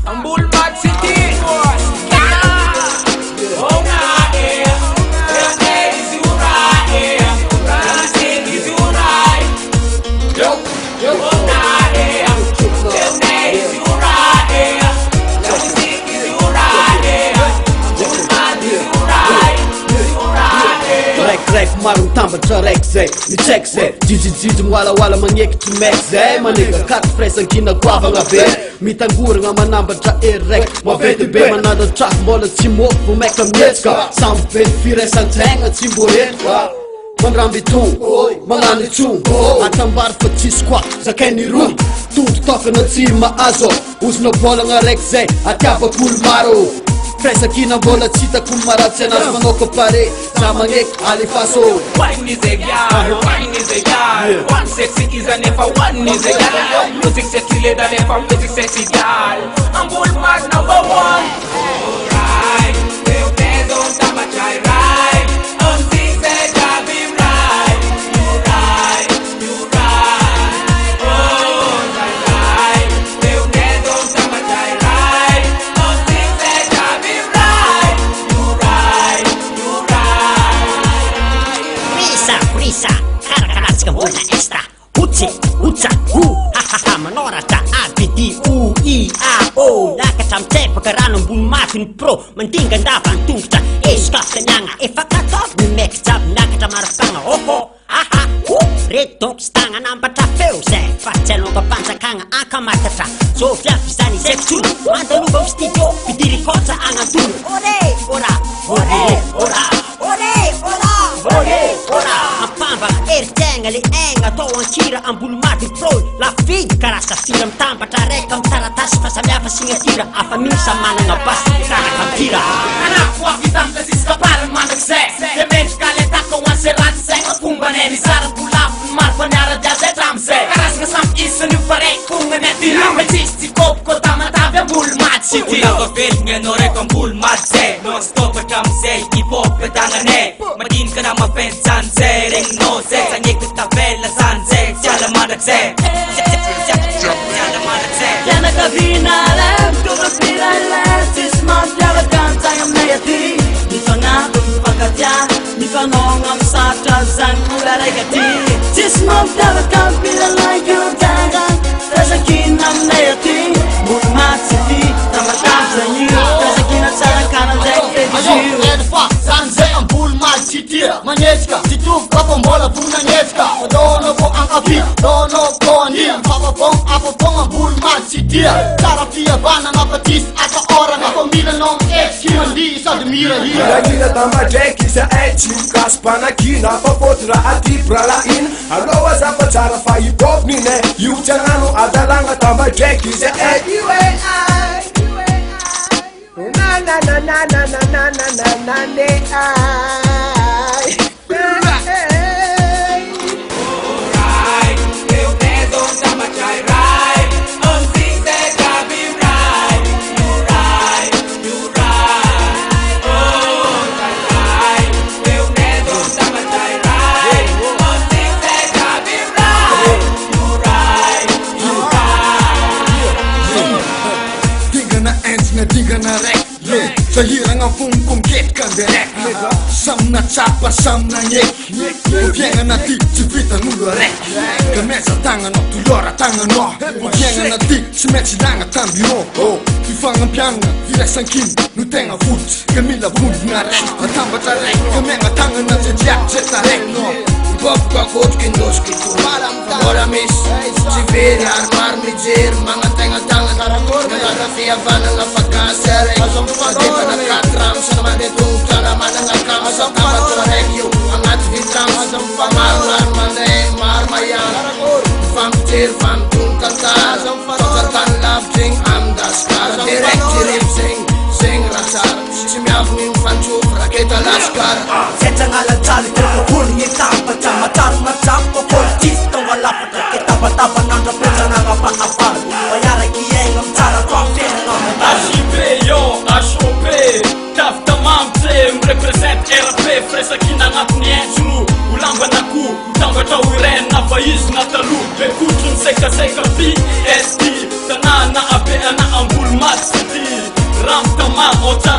Amboolmad City. Marong Tambatra raika zay mitraiky zay jijijijy wala magnekitry maiky zay manega katy firaisankina goavagna be mitangoragna manambatra ery raiky maventy be manada trafo mbola tsy mofo vo maika mietsika samby be firaisan-tegna tsy mbo etika mandramby tongo magnano itsongo atambary fa tsisy koa zakainy roy tondo tokana tsy mahazo ozona bolagna raiky zay atiavak'olo maro firaisankina mbola tsy hitako maratsy anazy manoko pare za magneky alefaso One is a girl, one is a girl. One sexy is a never, one is a girl. Music sexy lady never, music sexy girl. Amboolmad number one. Alright, they'll play on Tambatra right. Sing say Javi right. You right, you right. Oh, right. They'll play on Tambatra right. Sing say Javi right. You right, you right. Prisa, karakaratsika mbola extra Uche, ucha, ha manoratra ABD, U, I, A, O Lakatra mitepaka rano Amboolmadiny pro Mandinga ndava antongotra Esokafika niagna efa kataovy ny maiky jiaby miakatra marafagna Oho, aha, reto donko sy tagna nambatra feo zay Fa tsy alonga mpanjakagna ankamatatra Zovy avy zany izay fitsolo Mandalova amin'ny studio Pidiry kotra agnatolo Ore, ora, ore, ora Ampamba eritegna le aigna atao ankira Amboolmad pro La fidy karaha safira mitambatra raika mitaratasy fa samihafa signatira afa misy managna basy mitaraka ampira Anako avy tamika ziska parany mandrakizay De mendrika le tako hoan'zay raty zay Fomba neny sara bolafo ny maro faniarady azy hatramizay Karazagna samby isan'io paraiky kogna ny atyra Ma tsisy tsy kopoko tamatavy Amboolmad City Olava velogna anao raiko Amboolmad zay Non stop hatramizay hip hop dagnanay Madinika na maventy zany zay regninao zay Sagneky tavela zany zay Tsy ala mandrakizay Tsy ala mandrakizay Fianakaviana ray mitovy piralay Tsisy mampiavaka an-tsagna aminay aty Mifagnampy mifankatia Mifanogna amy sarotra zany ola raika ty Tsisy mampiavaka amy piralay kan-tsagna Firaisankina aminay aty Amboolmad City Tambatavy zany io Firaisankina tsara kana zay evizy Edfa zany zay Amboolmad City magnetsika tsy tovoka fa mbola vonagnetsika Fataonao vo ankavy, taonao koany Mifapapong, apapong Amboolmad City Tsara fihavana mampatisy aka oragna Fa milanao etsiky mandy sady mirahira Manakina tamadraiky izy tsy mikasy mpanakina Fa foty raha aty bralaina Aloha zapa tsara fa hip hop nine Io tsy agnano adalagna tamadraiky izy You and I Na na na na na na na na na na ne I Alright, eu peso Tambatra right. Sing say Javi right. You right, you right. Oh, right. Eu peso Tambatra right. Sing say Javi right. You right, you right. Tingana ensigna tingana raika Sahiragna fonoko miketrika nderaiky Samina tsapa samina nyeky Fiaignana ty tsy vitan'olo araiky Ka meza tagnanao tolora tagnanao Fiaignana ty tsy maintsy lagna tambirô Fifagnampianana firaisankina no tegna fototsy Ka mila vondrona raiky Atambatra raiky ka miagna tagnana jejiakitry etaraiky Bobka kotriky ndosky to Mbola misy tsy very ary maro mijery Magnategna tagnana Nagata fihavanagna fakasy araiky Fadevana 4 rano sana mandeha tongotra na managna kamo Tambatra raiky io agnaty vitramo Maromaro mandeha maro mahiana Fampijery fampitongo tantara Fotantany lavitry igny amin-dasikara Direct rem zegny raha tsara Tsy miavogny mifantsofy raketa lasikara Setsangalatsaly tokony Tambatra mataro matsapa politisy tonga lafatra Ke tabataba nandrapetsanagna fahafara Mayaraky aigna mitsara toampiainagna AJP yo, ACHOP Tavy tamamtse mirepresente RP Firaisankina agnatiny entsono Olambanakoho Tambatra oirena fa izy nataloha Be kotro ny sekaseka PST Tanàna abeana Amboolmad Ambulmad City Ram tamam, ocha